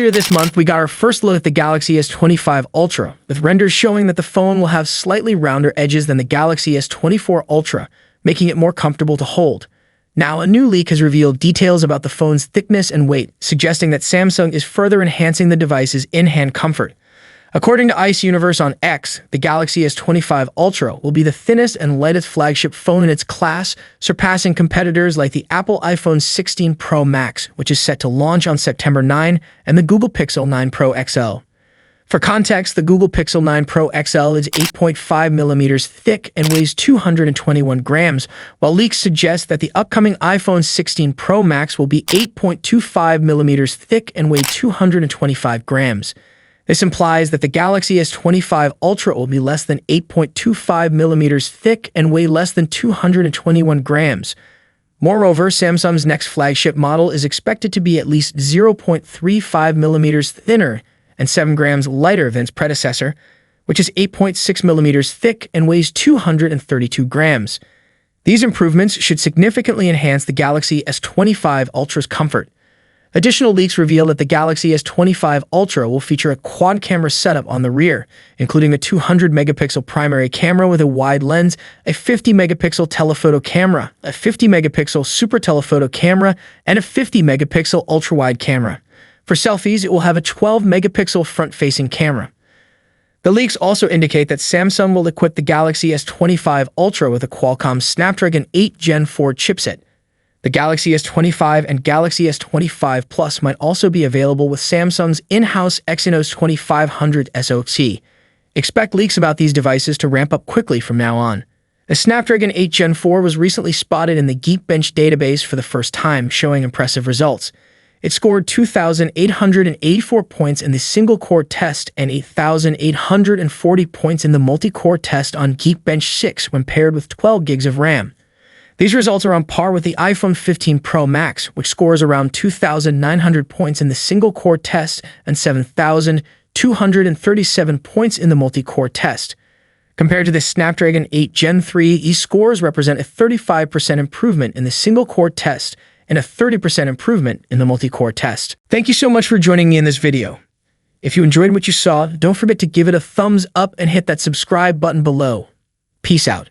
Earlier this month, we got our first look at the Galaxy S25 Ultra, with renders showing that the phone will have slightly rounder edges than the Galaxy S24 Ultra, making it more comfortable to hold. Now, a new leak has revealed details about the phone's thickness and weight, suggesting that Samsung is further enhancing the device's in-hand comfort. According to Ice Universe on X, the Galaxy S25 Ultra will be the thinnest and lightest flagship phone in its class, surpassing competitors like the Apple iPhone 16 Pro Max, which is set to launch on September 9, and the Google Pixel 9 Pro XL. For context, the Google Pixel 9 Pro XL is 8.5 millimeters thick and weighs 221 grams, while leaks suggest that the upcoming iPhone 16 Pro Max will be 8.25 millimeters thick and weigh 225 grams. This implies that the Galaxy S25 Ultra will be less than 8.25 millimeters thick and weigh less than 221 grams. Moreover, Samsung's next flagship model is expected to be at least 0.35 millimeters thinner and 7 grams lighter than its predecessor, which is 8.6 millimeters thick and weighs 232 grams. These improvements should significantly enhance the Galaxy S25 Ultra's comfort. Additional leaks reveal that the Galaxy S25 Ultra will feature a quad-camera setup on the rear, including a 200-megapixel primary camera with a wide lens, a 50-megapixel telephoto camera, a 50-megapixel super telephoto camera, and a 50-megapixel ultra-wide camera. For selfies, it will have a 12-megapixel front-facing camera. The leaks also indicate that Samsung will equip the Galaxy S25 Ultra with a Qualcomm Snapdragon 8 Gen 4 chipset. The Galaxy S25 and Galaxy S25 Plus might also be available with Samsung's in-house Exynos 2500 SoC. Expect leaks about these devices to ramp up quickly from now on. The Snapdragon 8 Gen 4 was recently spotted in the Geekbench database for the first time, showing impressive results. It scored 2,884 points in the single-core test and 8,840 points in the multi-core test on Geekbench 6 when paired with 12 gigs of RAM. These results are on par with the iPhone 15 Pro Max, which scores around 2,900 points in the single-core test and 7,237 points in the multi-core test. Compared to the Snapdragon 8 Gen 3, these scores represent a 35% improvement in the single-core test and a 30% improvement in the multi-core test. Thank you so much for joining me in this video. If you enjoyed what you saw, don't forget to give it a thumbs up and hit that subscribe button below. Peace out.